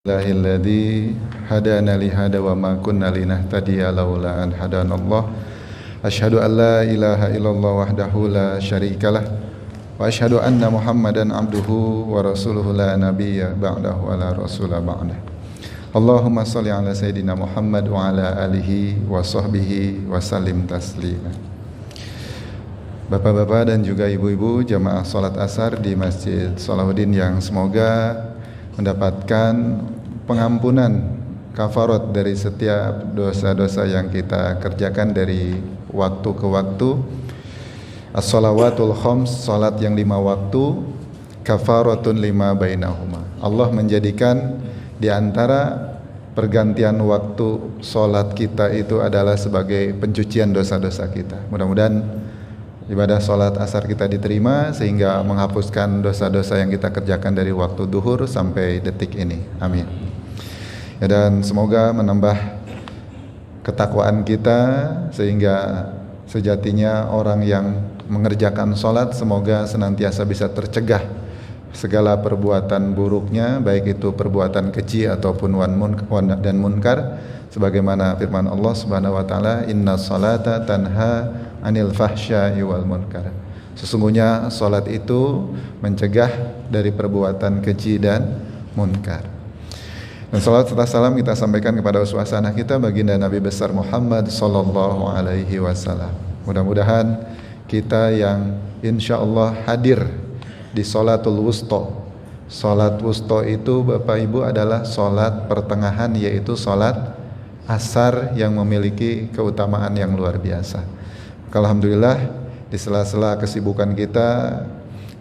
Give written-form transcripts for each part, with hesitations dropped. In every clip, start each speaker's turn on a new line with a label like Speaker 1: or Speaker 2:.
Speaker 1: Alhamdulillahilladzi hadana li hada wa ma kunna linahtadiya laula an hadanallah. Asyhadu an la ilaha illallah wahdahu la syarikalah wa asyhadu anna Muhammadan abduhu wa rasuluhu la nabiyya ba'dahu wa la rasula ba'dah. Allahumma shalli ala sayidina Muhammad wa ala alihi wa sahbihi wa sallim taslima. Bapak-bapak dan juga ibu-ibu jamaah salat asar di Masjid Salahuddin yang semoga mendapatkan pengampunan kafarat dari setiap dosa-dosa yang kita kerjakan dari waktu ke waktu. As-salawatul khams, salat yang 5 waktu, kafaratun lima bainahuma. Allah menjadikan di antara pergantian waktu salat kita itu adalah sebagai pencucian dosa-dosa kita. Mudah-mudahan ibadah sholat asar kita diterima sehingga menghapuskan dosa-dosa yang kita kerjakan dari waktu duhur sampai detik ini. Amin. Ya, dan semoga menambah ketakwaan kita sehingga sejatinya orang yang mengerjakan sholat semoga senantiasa bisa tercegah segala perbuatan buruknya, baik itu perbuatan keji ataupun wan dan munkar, sebagaimana firman Allah Subhanahu wa taala, inna sholata tanha anil fahsya'i wal munkar. Sesungguhnya salat itu mencegah dari perbuatan keji dan munkar. Dan salat serta salam kita sampaikan kepada uswah kita baginda Nabi besar Muhammad sallallahu alaihi wasallam. Mudah-mudahan kita yang insyaallah hadir di salatul wusta. Salat wusta itu Bapak Ibu adalah salat pertengahan, yaitu salat asar yang memiliki keutamaan yang luar biasa. Alhamdulillah, di sela-sela kesibukan kita,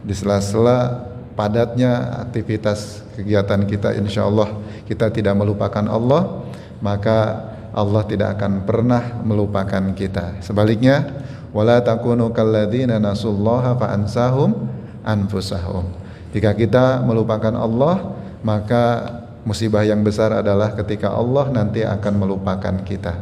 Speaker 1: di sela-sela padatnya aktivitas kegiatan kita, insya Allah kita tidak melupakan Allah, maka Allah tidak akan pernah melupakan kita. Sebaliknya, wala takunu kalladzina nasullaha fa ansahum anfusahum. Jika kita melupakan Allah, maka musibah yang besar adalah ketika Allah nanti akan melupakan kita.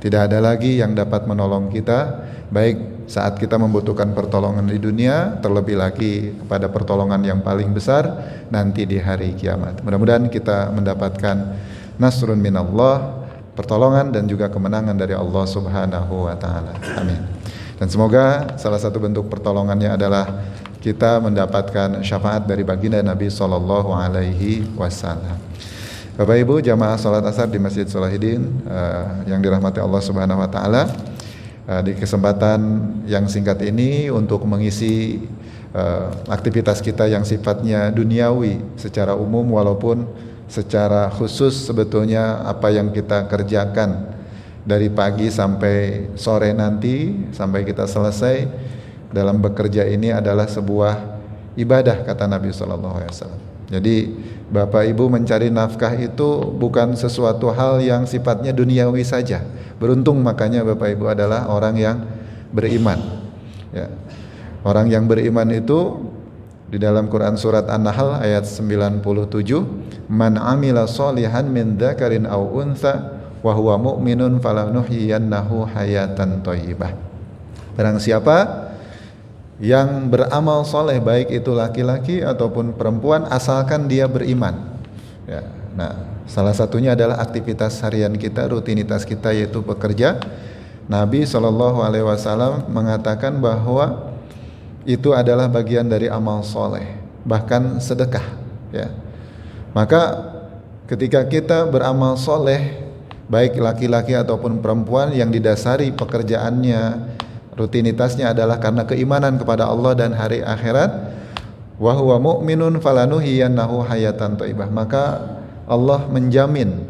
Speaker 1: Tidak ada lagi yang dapat menolong kita, baik saat kita membutuhkan pertolongan di dunia, terlebih lagi kepada pertolongan yang paling besar nanti di hari kiamat. Mudah-mudahan kita mendapatkan nasrun minallah, pertolongan dan juga kemenangan dari Allah Subhanahu wa taala. Amin. Dan semoga salah satu bentuk pertolongannya adalah kita mendapatkan syafaat dari baginda Nabi sallallahu alaihi wasallam. Bapak Ibu jamaah salat asar di Masjid Salahuddin yang dirahmati Allah Subhanahu wa taala, di kesempatan yang singkat ini untuk mengisi aktivitas kita yang sifatnya duniawi secara umum, walaupun secara khusus sebetulnya apa yang kita kerjakan dari pagi sampai sore nanti sampai kita selesai dalam bekerja ini adalah sebuah ibadah, kata Nabi sallallahu alaihi wasallam. Jadi Bapak Ibu mencari nafkah itu bukan sesuatu hal yang sifatnya duniawi saja. Beruntung makanya Bapak Ibu adalah orang yang beriman. Ya. Orang yang beriman itu di dalam Quran surat An-Nahl ayat 97, man amila sholihan min dzakarin aw untha wa huwa mu'minun falanuhyiyannahu hayatan thayyibah. Barang siapa yang beramal soleh, baik itu laki-laki ataupun perempuan, asalkan dia beriman. Ya, nah, salah satunya adalah aktivitas harian kita, rutinitas kita, yaitu bekerja. Nabi SAW mengatakan bahwa itu adalah bagian dari amal soleh, bahkan sedekah. Ya. Maka ketika kita beramal soleh, baik laki-laki ataupun perempuan, yang didasari pekerjaannya, rutinitasnya adalah karena keimanan kepada Allah dan hari akhirat, wa huwa mu'minun falanuhyiyannahu hayatan thayyibah, maka Allah menjamin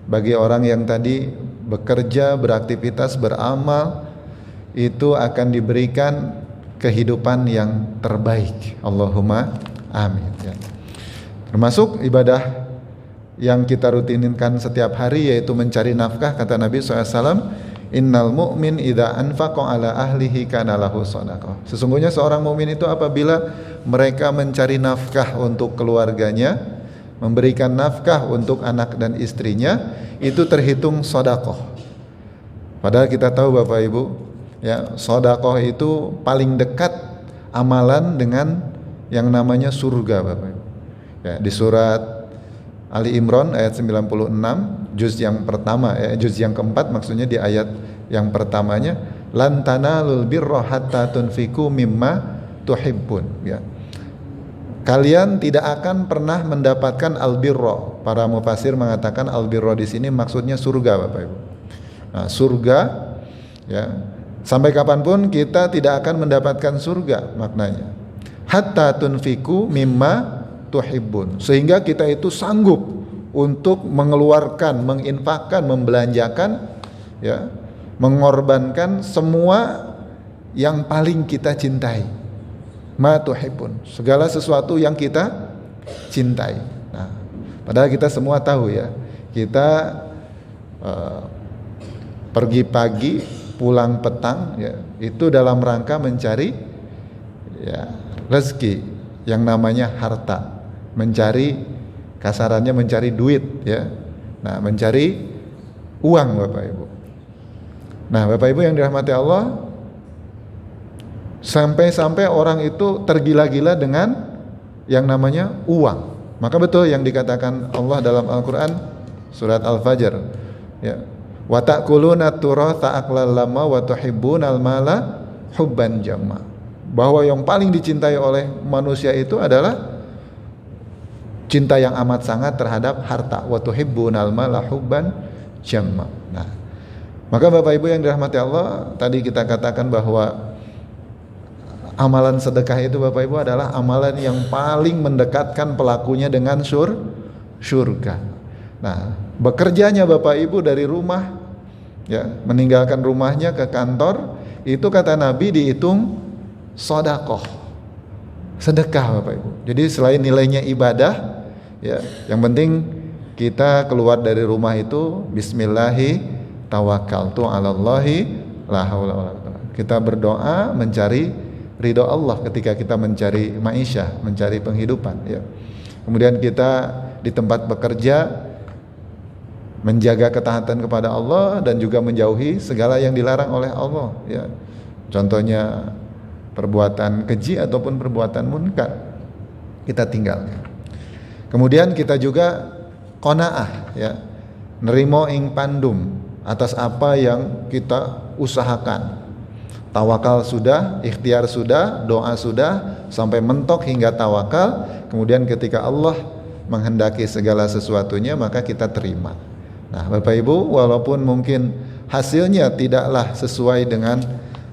Speaker 1: bagi orang yang tadi bekerja, beraktivitas, beramal, itu akan diberikan kehidupan yang terbaik. Allahumma amin. Ya. Termasuk ibadah yang kita rutinkan setiap hari, yaitu mencari nafkah, kata Nabi SAW, innal mu'min idza anfaqa ala ahlihi kana lahu shadaqah. Sesungguhnya seorang mukmin itu apabila mereka mencari nafkah untuk keluarganya, memberikan nafkah untuk anak dan istrinya, itu terhitung sedekah. Padahal kita tahu Bapak Ibu, ya, sedekah itu paling dekat amalan dengan yang namanya surga, Bapak Ibu. Ya, di surat Ali Imran ayat 96, juz yang pertama, juz yang keempat, maksudnya di ayat yang pertamanya, lan tanalul birra hatta tunfiqu mimma tuhibbun, ya. Kalian tidak akan pernah mendapatkan albirro. Para mufasir mengatakan albirro di sini maksudnya surga, Bapak Ibu. Nah, surga, ya. Sampai kapanpun kita tidak akan mendapatkan surga, maknanya. Hatta tunfiku mimma tuhibbun. Sehingga kita itu sanggup untuk mengeluarkan, menginfakkan, membelanjakan, ya, mengorbankan semua yang paling kita cintai. Ma tuhibbun, segala sesuatu yang kita cintai. Nah, padahal kita semua tahu, ya, kita pergi pagi pulang petang, ya, itu dalam rangka mencari, ya, rezeki yang namanya harta, mencari, kasarannya mencari duit, ya. Nah, mencari uang, Bapak Ibu. Nah, Bapak Ibu yang dirahmati Allah, sampai-sampai orang itu tergila-gila dengan yang namanya uang. Maka betul yang dikatakan Allah dalam Al-Quran surat Al-Fajr, ya, wa ta'kuluna turatha aqlan lama wa tuhibbunal mala hubban jamma, bahwa yang paling dicintai oleh manusia itu adalah cinta yang amat sangat terhadap harta, wa tuhibbunal mala hubban jamma. Nah, maka Bapak Ibu yang dirahmati Allah, tadi kita katakan bahwa amalan sedekah itu, Bapak Ibu, adalah amalan yang paling mendekatkan pelakunya dengan surga. Nah, bekerjanya Bapak Ibu dari rumah, ya, meninggalkan rumahnya ke kantor, itu kata Nabi dihitung sedekah, sedekah, Bapak Ibu. Jadi selain nilainya ibadah, ya, yang penting kita keluar dari rumah itu bismillahi tawakkaltu 'alallahi la haula wala quwwata. Kita berdoa mencari ridho Allah ketika kita mencari maisha, mencari penghidupan, ya. Kemudian kita di tempat bekerja menjaga ketaatan kepada Allah dan juga menjauhi segala yang dilarang oleh Allah, ya. Contohnya perbuatan keji ataupun perbuatan munkar kita tinggalkan. Kemudian kita juga qanaah, ya, nerimo ing pandum atas apa yang kita usahakan. Tawakal sudah, ikhtiar sudah, doa sudah, sampai mentok hingga tawakal. Kemudian ketika Allah menghendaki segala sesuatunya, maka kita terima. Nah, Bapak Ibu, walaupun mungkin hasilnya tidaklah sesuai dengan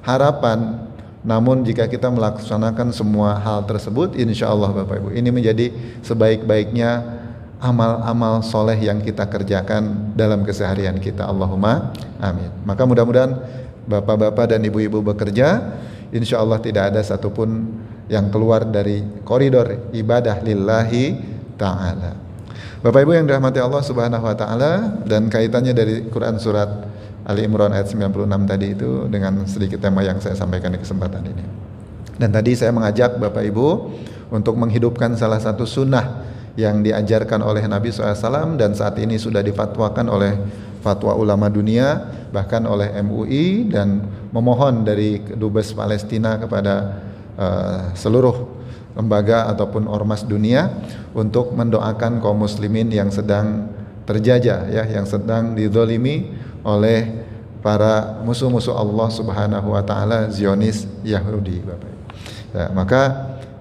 Speaker 1: harapan, namun jika kita melaksanakan semua hal tersebut, insya Allah Bapak Ibu, ini menjadi sebaik-baiknya amal-amal soleh yang kita kerjakan dalam keseharian kita. Allahumma amin. Maka mudah-mudahan Bapak-bapak dan ibu-ibu bekerja, insya Allah tidak ada satupun yang keluar dari koridor ibadah lillahi ta'ala. Bapak Ibu yang dirahmati Allah subhanahu wa ta'ala, dan kaitannya dari Quran surat Ali Imran ayat 96 tadi itu dengan sedikit tema yang saya sampaikan di kesempatan ini. Dan tadi saya mengajak Bapak Ibu untuk menghidupkan salah satu sunnah yang diajarkan oleh Nabi SAW dan saat ini sudah difatwakan oleh fatwa ulama dunia, bahkan oleh MUI, dan memohon dari Dubes Palestina kepada seluruh lembaga ataupun ormas dunia untuk mendoakan kaum muslimin yang sedang terjajah, ya, yang sedang dizalimi oleh para musuh-musuh Allah Subhanahu wa taala, Zionis Yahudi, Bapak Ibu. Ya, maka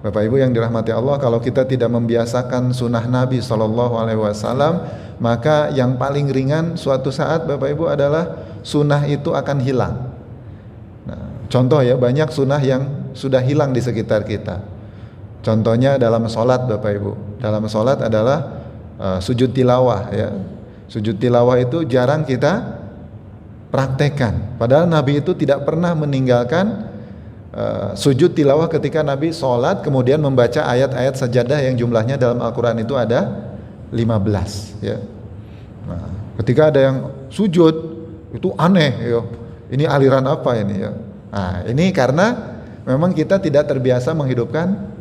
Speaker 1: Bapak Ibu yang dirahmati Allah, kalau kita tidak membiasakan sunnah Nabi SAW, maka yang paling ringan suatu saat Bapak Ibu adalah sunnah itu akan hilang. Nah, contoh, ya, banyak sunnah yang sudah hilang di sekitar kita. Contohnya dalam sholat, Bapak Ibu. Dalam sholat adalah sujud tilawah, ya. Sujud tilawah itu jarang kita praktekkan. Padahal Nabi itu tidak pernah meninggalkan sujud tilawah ketika Nabi sholat kemudian membaca ayat-ayat sajadah yang jumlahnya dalam Al-Quran itu ada 15, ya. Nah, ketika ada yang sujud itu aneh, ya. Ini aliran apa ini, ya? Nah, ini karena memang kita tidak terbiasa menghidupkan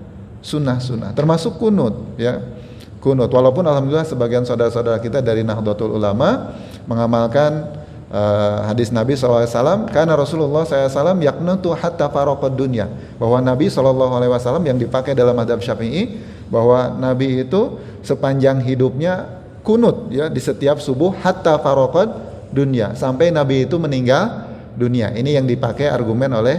Speaker 1: sunnah-sunnah, termasuk kunut, ya. Kunut, walaupun alhamdulillah sebagian saudara-saudara kita dari Nahdlatul Ulama mengamalkan hadis Nabi SAW, karena Rasulullah SAW yaknutu hatta faraqad dunya, bahwa Nabi SAW yang dipakai dalam mazhab Syafi'i, bahwa Nabi itu sepanjang hidupnya kunut ya di setiap subuh hatta faraqad dunya, sampai Nabi itu meninggal dunia. Ini yang dipakai argumen oleh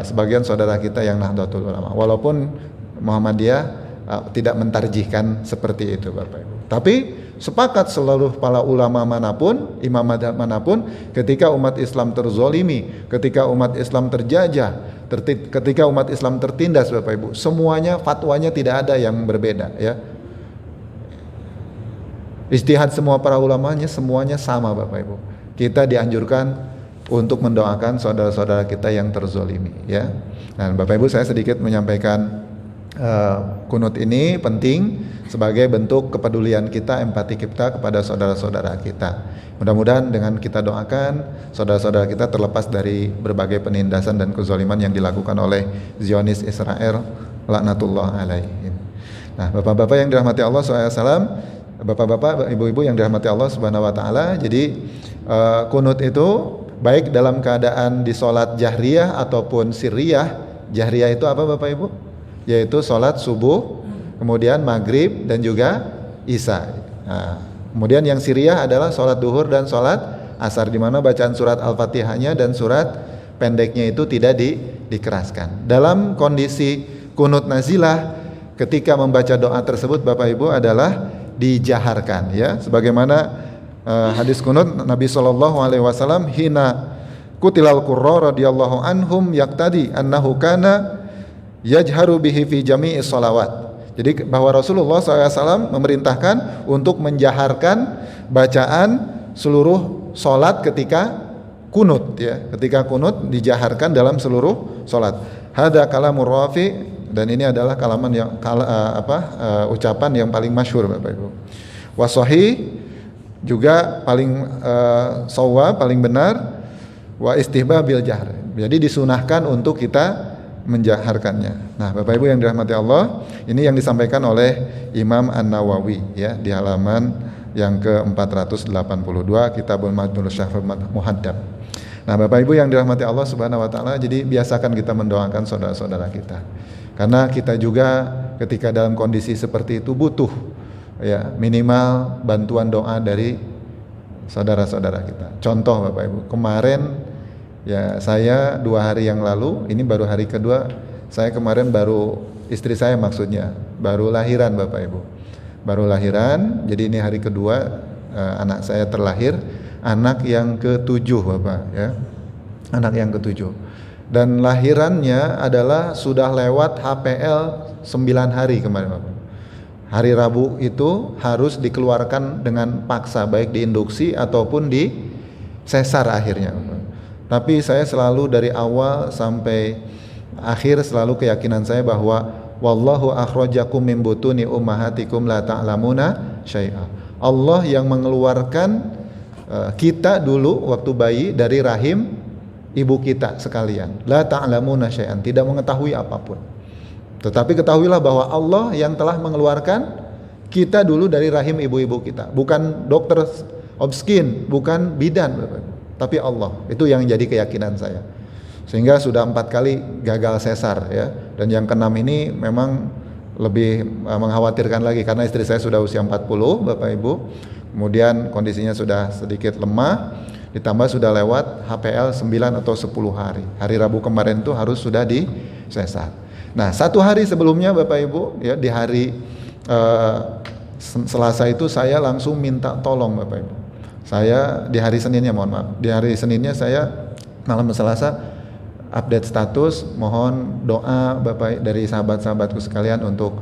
Speaker 1: sebagian saudara kita yang Nahdlatul Ulama. Walaupun Muhammadiyah tidak mentarjihkan seperti itu Bapak Ibu. Tapi sepakat seluruh para ulama manapun, imam madhab manapun, ketika umat Islam terzolimi, ketika umat Islam terjajah, ketika umat Islam tertindas Bapak Ibu, semuanya fatwanya tidak ada yang berbeda ya. Ijtihad semua para ulamanya semuanya sama Bapak Ibu. Kita dianjurkan untuk mendoakan saudara-saudara kita yang terzolimi ya. Nah Bapak Ibu, saya sedikit menyampaikan kunut ini penting sebagai bentuk kepedulian kita, empati kita kepada saudara-saudara kita. Mudah-mudahan dengan kita doakan saudara-saudara kita terlepas dari berbagai penindasan dan kezaliman yang dilakukan oleh Zionis Israel laknatullah alaihim. Nah Bapak-bapak yang dirahmati Allah SAW, Bapak-bapak, Ibu-ibu yang dirahmati Allah Subhanahu wa taala, jadi kunut itu baik dalam keadaan di salat jahriyah ataupun sirriyah. Jahriyah itu apa Bapak Ibu? Yaitu salat subuh, kemudian maghrib dan juga isya. Nah, kemudian yang sirriyah adalah salat duhur dan salat asar, di mana bacaan surat Al-Fatihahnya dan surat pendeknya itu tidak dikeraskan. Dalam kondisi kunut nazilah, ketika membaca doa tersebut Bapak Ibu adalah dijaharkan ya, sebagaimana hadis kunut Nabi SAW hina kutilal qurra radhiyallahu anhum yaqtadi annahu kana yajharu bihi fi jami'i sholawat. Jadi bahwa Rasulullah SAW memerintahkan untuk menjaharkan bacaan seluruh sholat ketika kunut ya, ketika kunut dijaharkan dalam seluruh sholat. Hada kalamur Rafi, dan ini adalah kalaman yang ucapan yang paling masyhur Bapak Ibu. Wasahih juga paling shawab, paling benar. Wa istihbab bil jahr, jadi disunahkan untuk kita menjaharkannya. Nah, Bapak Ibu yang dirahmati Allah, ini yang disampaikan oleh Imam An-Nawawi ya di halaman yang ke-482 Kitabul Majmu' Syarhul Muhaddab. Nah, Bapak Ibu yang dirahmati Allah Subhanahu wa taala, jadi biasakan kita mendoakan saudara-saudara kita. Karena kita juga ketika dalam kondisi seperti itu butuh ya minimal bantuan doa dari saudara-saudara kita. Contoh Bapak Ibu, kemarin ya saya 2 hari yang lalu, ini baru hari kedua, saya kemarin baru, istri saya maksudnya, baru lahiran Bapak Ibu. Baru lahiran, jadi ini hari kedua anak saya terlahir, anak yang ke-7 Bapak ya. Anak yang ke-7. Dan lahirannya adalah sudah lewat HPL 9 hari kemarin Bapak. Hari Rabu itu harus dikeluarkan dengan paksa, baik diinduksi ataupun di sesar akhirnya Bapak. Tapi saya selalu dari awal sampai akhir selalu keyakinan saya bahwa wallahu akhrajakum min butuni ummahatikum la ta'lamuna syai'a. Allah yang mengeluarkan kita dulu waktu bayi dari rahim ibu kita sekalian. La ta'lamuna syai'an, tidak mengetahui apapun. Tetapi ketahuilah bahwa Allah yang telah mengeluarkan kita dulu dari rahim ibu-ibu kita. Bukan dokter obskin, bukan bidan Bapak, tapi Allah. Itu yang jadi keyakinan saya. Sehingga sudah 4 kali gagal sesar ya. Dan yang ke-6 ini memang lebih mengkhawatirkan lagi karena istri saya sudah usia 40 Bapak Ibu. Kemudian kondisinya sudah sedikit lemah, ditambah sudah lewat HPL 9 atau 10 hari. Hari Rabu kemarin itu harus sudah di sesar. Nah, 1 hari sebelumnya Bapak Ibu ya, di hari Selasa itu saya langsung minta tolong Bapak Ibu. Saya di hari Seninnya, mohon maaf, di hari Seninnya saya malam Selasa update status, mohon doa Bapak dari sahabat-sahabatku sekalian untuk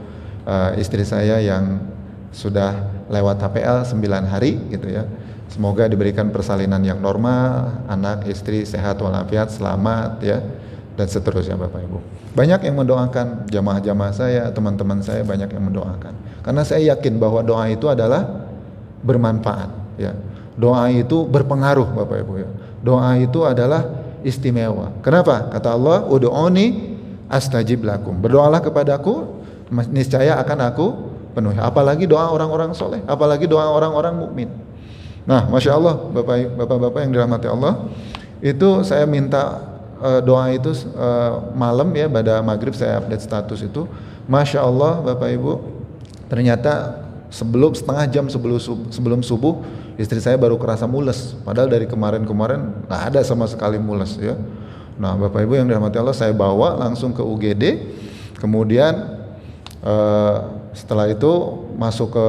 Speaker 1: istri saya yang sudah lewat HPL 9 hari gitu ya. Semoga diberikan persalinan yang normal, anak istri sehat walafiat, selamat ya, dan seterusnya Bapak Ibu. Banyak yang mendoakan, jamaah-jamaah saya, teman-teman saya banyak yang mendoakan. Karena saya yakin bahwa doa itu adalah bermanfaat ya. Doa itu berpengaruh Bapak Ibu ya. Doa itu adalah istimewa. Kenapa? Kata Allah, ud'uni astajib lakum. Berdoalah kepadaku, niscaya akan aku penuhi. Apalagi doa orang-orang soleh, apalagi doa orang-orang mukmin. Nah, Masya Allah Bapak-bapak yang dirahmati Allah, itu saya minta doa itu malam ya, pada maghrib saya update status itu. Masya Allah Bapak Ibu, ternyata setengah jam sebelum subuh istri saya baru kerasa mules, padahal dari kemarin nggak ada sama sekali mules ya. Nah Bapak Ibu yang dirahmati Allah, saya bawa langsung ke UGD, kemudian setelah itu masuk ke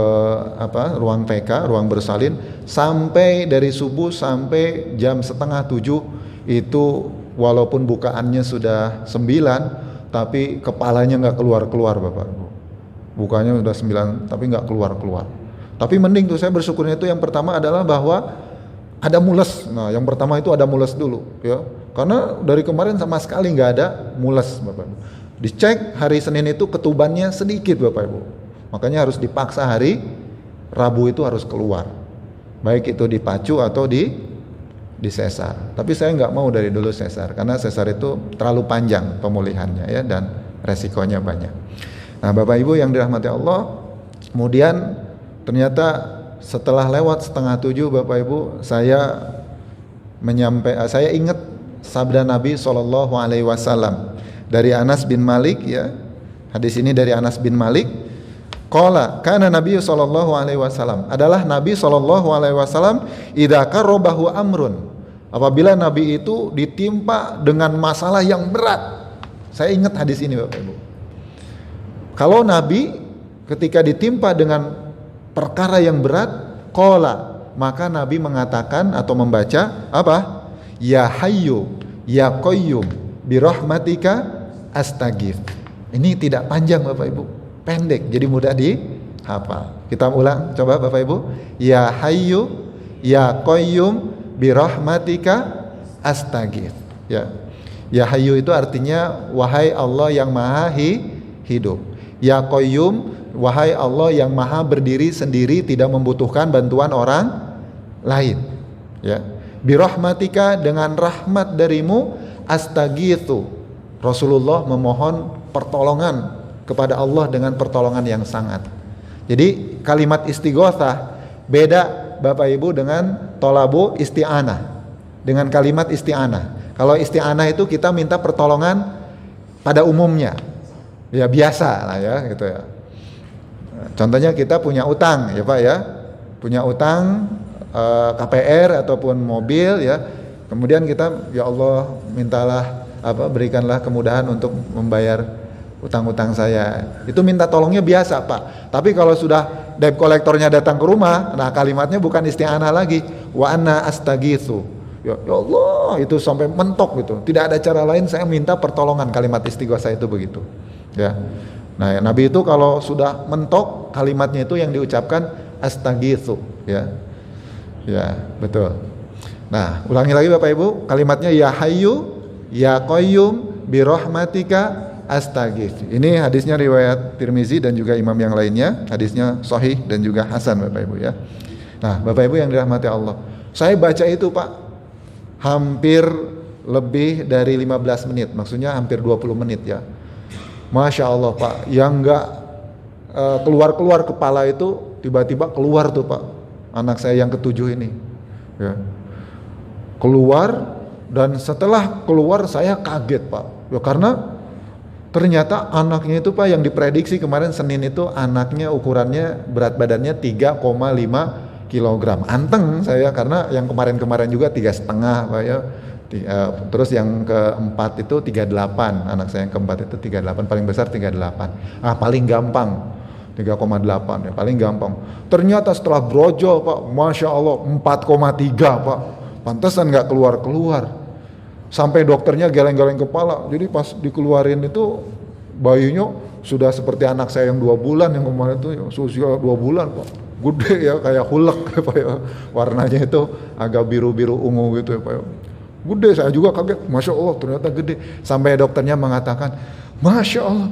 Speaker 1: ruang PK, ruang bersalin, sampai dari subuh sampai jam 6:30 itu walaupun bukaannya sudah 9 tapi kepalanya nggak keluar Bapak Ibu. Bukanya udah 9 tapi nggak keluar. Tapi mending tuh, saya bersyukurnya itu yang pertama adalah bahwa ada mules. Nah yang pertama itu ada mules dulu ya, karena dari kemarin sama sekali nggak ada mules Bapak Ibu. Dicek hari Senin itu ketubannya sedikit Bapak Ibu, makanya harus dipaksa hari Rabu itu harus keluar, baik itu dipacu atau di sesar. Tapi saya nggak mau dari dulu sesar, karena sesar itu terlalu panjang pemulihannya ya, dan resikonya banyak. Nah Bapak Ibu yang dirahmati Allah, kemudian ternyata setelah lewat 6:30 Bapak Ibu, saya ingat sabda Nabi SAW dari Anas bin Malik ya. Hadis ini dari Anas bin Malik. Qala kana Nabi SAW, adalah Nabi SAW idza qarrabahu amrun, apabila Nabi itu ditimpa dengan masalah yang berat. Saya ingat hadis ini Bapak Ibu. Kalau Nabi ketika ditimpa dengan perkara yang berat, qala, maka Nabi mengatakan atau membaca apa? Ya Hayyu ya Qayyum bi rahmatika astaghith. Ini tidak panjang Bapak Ibu, pendek, jadi mudah dihafal. Kita ulang coba Bapak Ibu. Ya Hayyu ya Qayyum bi rahmatika astaghith. Ya. Ya Hayyu itu artinya wahai Allah yang maha hidup. Ya Qayyum, wahai Allah yang maha berdiri sendiri, tidak membutuhkan bantuan orang lain. Ya. Bi rahmatika, dengan rahmat darimu, astaghitsu. Rasulullah memohon pertolongan kepada Allah dengan pertolongan yang sangat. Jadi kalimat istighotsah beda Bapak Ibu dengan tolabu isti'anah. Dengan kalimat isti'anah. Kalau isti'anah itu kita minta pertolongan pada umumnya. Ya biasa lah ya gitu ya. Contohnya kita punya utang ya Pak ya. Punya utang KPR ataupun mobil ya. Kemudian kita ya Allah mintalah berikanlah kemudahan untuk membayar utang-utang saya. Itu minta tolongnya biasa Pak. Tapi kalau sudah debt kolektornya datang ke rumah, nah kalimatnya bukan isti'anah lagi. Wa anna astaghitsu. Ya Allah, itu sampai mentok gitu. Tidak ada cara lain, saya minta pertolongan. Kalimat istighosah itu begitu. Ya. Nah, Nabi itu kalau sudah mentok, kalimatnya itu yang diucapkan astaghitsu, ya. Ya, betul. Nah, ulangi lagi Bapak Ibu, kalimatnya ya Hayyu ya Qayyum bi rahmatika astaghits. Ini hadisnya riwayat Tirmizi dan juga imam yang lainnya. Hadisnya sahih dan juga hasan Bapak Ibu ya. Nah, Bapak Ibu yang dirahmati Allah, saya baca itu Pak hampir lebih dari 15 menit, maksudnya hampir 20 menit ya. Masya Allah Pak, yang enggak keluar kepala itu tiba-tiba keluar tuh Pak, anak saya yang ketujuh ini ya. Keluar, dan setelah keluar saya kaget Pak ya, karena ternyata anaknya itu Pak yang diprediksi kemarin Senin itu anaknya ukurannya berat badannya 3,5 kilogram. Anteng saya, karena yang kemarin juga 3,5 Pak ya. Terus yang keempat itu 38, anak saya yang keempat itu 38, paling besar 38. Paling gampang 3,8 ya, paling gampang. Ternyata setelah brojol Pak, Masya Allah 4,3 Pak. Pantesan nggak keluar. Sampai dokternya geleng-geleng kepala. Jadi pas dikeluarin itu bayinya sudah seperti anak saya yang 2 bulan yang kemarin itu, usia 2 bulan Pak. Gede ya, kayak hulek ya Pak ya. Warnanya itu agak biru-biru ungu gitu ya Pak ya. Gede, saya juga kaget. Masya Allah ternyata gede. Sampai dokternya mengatakan, Masya Allah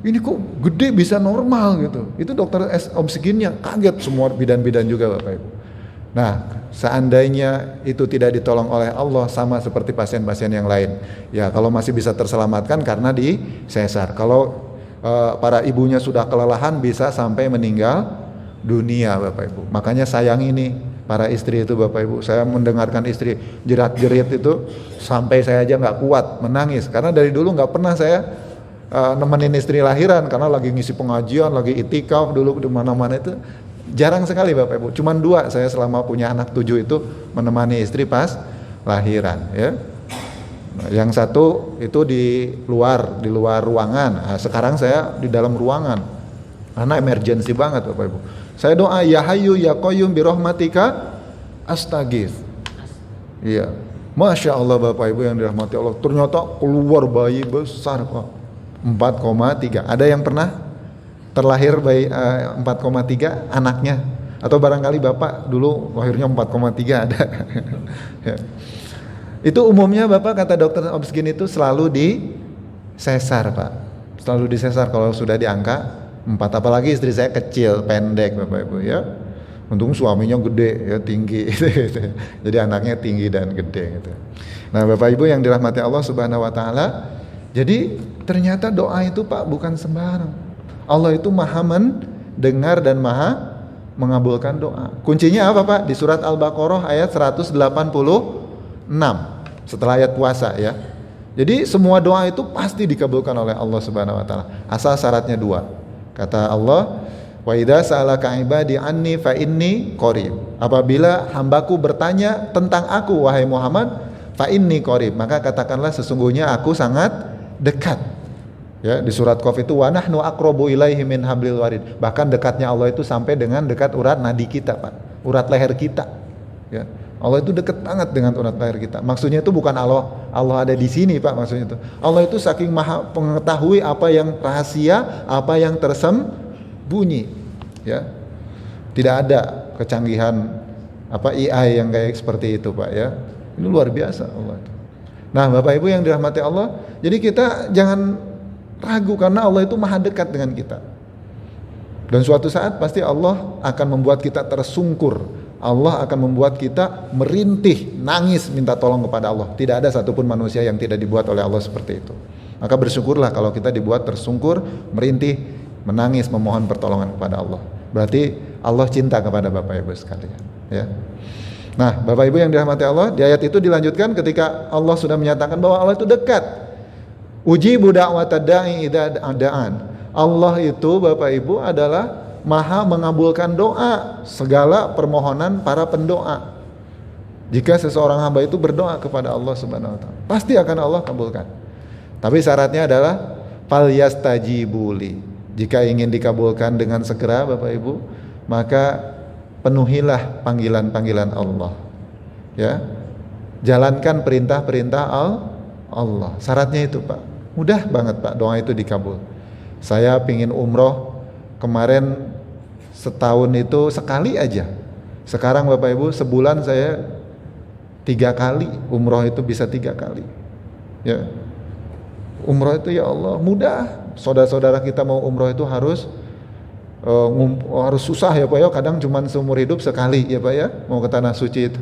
Speaker 1: ini kok gede bisa normal gitu. Itu dokter obsginnya kaget, semua bidan-bidan juga Bapak Ibu. Nah, seandainya itu tidak ditolong oleh Allah, sama seperti pasien-pasien yang lain. Ya kalau masih bisa terselamatkan karena di sesar. Kalau para ibunya sudah kelelahan bisa sampai meninggal dunia Bapak Ibu. Makanya sayang ini para istri itu Bapak Ibu. Saya mendengarkan istri jerat-jerit itu sampai saya aja nggak kuat menangis, karena dari dulu nggak pernah saya nemenin istri lahiran, karena lagi ngisi pengajian, lagi itikaf dulu di mana-mana itu Jarang sekali Bapak Ibu, cuman 2 saya selama punya anak 7 itu menemani istri pas lahiran ya. Yang satu itu di luar ruangan. Nah, sekarang saya di dalam ruangan. Karena emergency banget Bapak Ibu. Saya doa ya Hayyu ya Qayyum bi rahmatika astaghits. Iya. Masya Allah Bapak Ibu yang dirahmati Allah. Ternyata keluar bayi besar Pak. 4,3. Ada yang pernah terlahir bayi 4,3 anaknya? Atau barangkali Bapak dulu lahirnya 4,3 ada. Ya. Itu umumnya Bapak kata dokter obsgin itu selalu di sesar Pak. Selalu di sesar kalau sudah di angka 4. Apalagi istri saya kecil, pendek Bapak Ibu ya. Untung suaminya gede ya, tinggi gitu. Jadi anaknya tinggi dan gede gitu. Nah Bapak Ibu yang dirahmati Allah Subhanahu wa taala, jadi ternyata doa itu Pak bukan sembarang. Allah itu Maha mendengar dan Maha mengabulkan doa. Kuncinya apa Pak? Di surat Al-Baqarah ayat 186 setelah ayat puasa ya. Jadi semua doa itu pasti dikabulkan oleh Allah Subhanahu wa taala. Asal syaratnya 2. Kata Allah, wa idza sa'alaka ibadi anni fa inni qarib. Apabila hambaku bertanya tentang aku wahai Muhammad, fa inni qarib, maka katakanlah sesungguhnya aku sangat dekat. Ya, di surat Qaf itu wa nahnu aqrabu ilaihi min hablil warid. Bahkan dekatnya Allah itu sampai dengan dekat urat nadi kita, Pak. Urat leher kita. Ya. Allah itu dekat banget dengan urat leher kita. Maksudnya itu bukan Allah ada di sini, Pak, maksudnya itu. Allah itu saking maha mengetahui apa yang rahasia, apa yang tersembunyi. Ya. Tidak ada kecanggihan AI yang kayak seperti itu, Pak, ya. Ini luar biasa Allah itu. Nah, Bapak Ibu yang dirahmati Allah, jadi kita jangan ragu karena Allah itu maha dekat dengan kita. Dan suatu saat pasti Allah akan membuat kita tersungkur. Allah akan membuat kita merintih, nangis minta tolong kepada Allah. Tidak ada satupun manusia yang tidak dibuat oleh Allah seperti itu. Maka bersyukurlah kalau kita dibuat tersungkur, merintih, menangis, memohon pertolongan kepada Allah. Berarti Allah cinta kepada Bapak Ibu sekalian, ya. Nah, Bapak Ibu yang dirahmati Allah, di ayat itu dilanjutkan ketika Allah sudah menyatakan bahwa Allah itu dekat. Ujibu da'watad da'i idza da'an. Allah itu Bapak Ibu adalah Maha mengabulkan doa, segala permohonan para pendoa. Jika seseorang hamba itu berdoa kepada Allah Subhanahu wa taala, pasti akan Allah kabulkan. Tapi syaratnya adalah falyastajibuli. Jika ingin dikabulkan dengan segera Bapak Ibu, maka penuhilah panggilan-panggilan Allah. Ya. Jalankan perintah-perintah Allah. Syaratnya itu, Pak. Mudah banget, Pak, doa itu dikabul. Saya pingin umroh kemarin setahun itu sekali aja. Sekarang Bapak Ibu sebulan saya 3 kali umroh itu bisa 3 kali. Ya, umroh itu ya Allah mudah. Saudara-saudara kita mau umroh itu harus susah ya Pak ya. Kadang cuma seumur hidup sekali ya Pak ya. Mau ke tanah suci itu.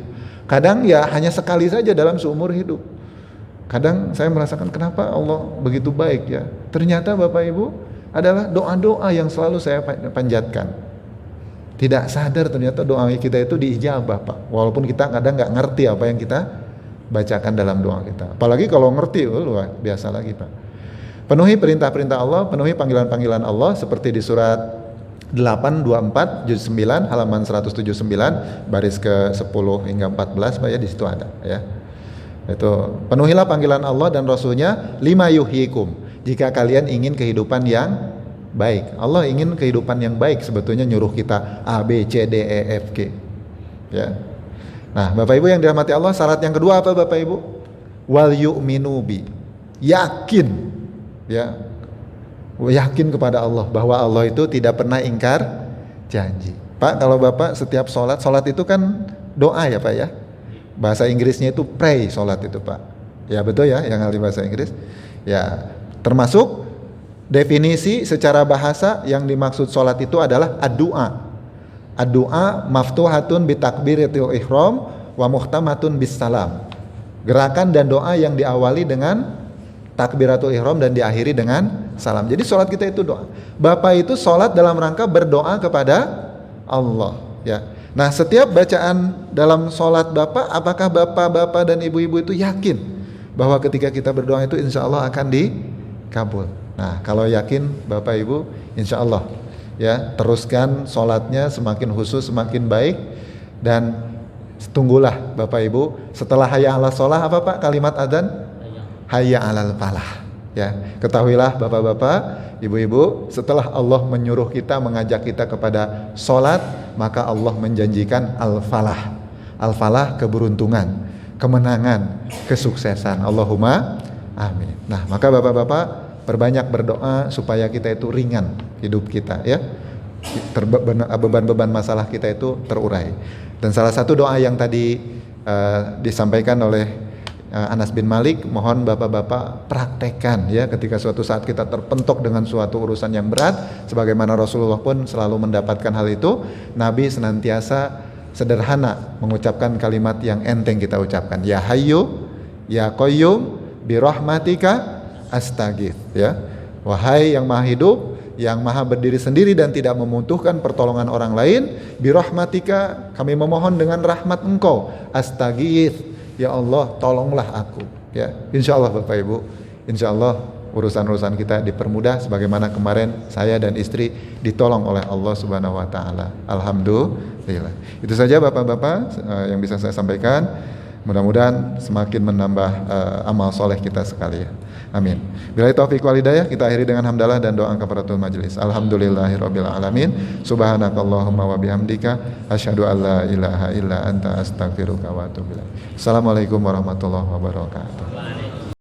Speaker 1: Kadang ya hanya sekali saja dalam seumur hidup. Kadang saya merasakan kenapa Allah begitu baik ya. Ternyata Bapak Ibu adalah doa-doa yang selalu saya panjatkan. Tidak sadar ternyata doa kita itu diijabah, Pak. Walaupun kita kadang nggak ngerti apa yang kita bacakan dalam doa kita. Apalagi kalau ngerti, luar biasa lagi, Pak. Penuhi perintah-perintah Allah, penuhi panggilan-panggilan Allah seperti di surat 824 juz 9 halaman 179 baris ke 10 hingga 14, Pak ya, di situ ada ya. Itu penuhilah panggilan Allah dan Rasulnya lima yuhyikum. Jika kalian ingin kehidupan yang baik. Allah ingin kehidupan yang baik, sebetulnya nyuruh kita A, B, C, D, E, F, G. Ya. Nah, Bapak Ibu yang dirahmati Allah, syarat yang kedua apa Bapak Ibu? Wal yu'minu bi. Yakin. Ya. Yakin kepada Allah bahwa Allah itu tidak pernah ingkar janji. Pak, kalau Bapak setiap sholat itu kan doa ya Pak ya. Bahasa Inggrisnya itu pray sholat itu Pak. Ya betul ya, yang ahli bahasa Inggris. Ya, termasuk definisi secara bahasa yang dimaksud sholat itu adalah ad-du'a. Ad-du'a maftuhatun bitakbiratil ihram wa muhtamatun bis salam. Gerakan dan doa yang diawali dengan takbiratul ihram dan diakhiri dengan salam. Jadi sholat kita itu doa. Bapak itu sholat dalam rangka berdoa kepada Allah. Ya. Nah, setiap bacaan dalam sholat Bapak, apakah Bapak-bapak dan ibu-ibu itu yakin bahwa ketika kita berdoa itu insya Allah akan dikabul? Nah, kalau yakin Bapak Ibu, insya Allah ya, teruskan sholatnya semakin khusus, semakin baik, dan tunggulah Bapak Ibu setelah hayya 'alas sholah apa Pak kalimat adzan? Hayya 'alal falah. Ya, ketahuilah Bapak-bapak, Ibu-ibu, setelah Allah menyuruh kita, mengajak kita kepada sholat, maka Allah menjanjikan al-falah. Al-falah keberuntungan, kemenangan, kesuksesan. Allahumma amin. Nah, maka Bapak-bapak perbanyak berdoa supaya kita itu ringan hidup kita, ya. Beban-beban masalah kita itu terurai. Dan salah satu doa yang tadi disampaikan oleh Anas bin Malik, mohon bapak-bapak praktekkan ya ketika suatu saat kita terpentok dengan suatu urusan yang berat, sebagaimana Rasulullah pun selalu mendapatkan hal itu. Nabi senantiasa sederhana mengucapkan kalimat yang enteng kita ucapkan, ya hayyu ya qayyum birahmatika astaghith, ya, wahai yang maha hidup, yang maha berdiri sendiri dan tidak membutuhkan pertolongan orang lain, birahmatika, kami memohon dengan rahmat engkau, astaghith, ya Allah tolonglah aku, ya. Insya Allah Bapak Ibu, insya Allah urusan-urusan kita dipermudah sebagaimana kemarin saya dan istri ditolong oleh Allah Subhanahu wa taala. Alhamdulillah. Itu saja Bapak-bapak yang bisa saya sampaikan. Mudah-mudahan semakin menambah amal soleh kita sekalian. Amin. Billahi taufiq wal hidayah, kita akhiri dengan hamdalah dan doa kafaratul majelis. Alhamdulillahirabbil alamin. Subhanakallahumma wa bihamdika asyhadu an la ilaha illa anta astaghfiruka wa atubu ilaik. Assalamualaikum warahmatullahi wabarakatuh.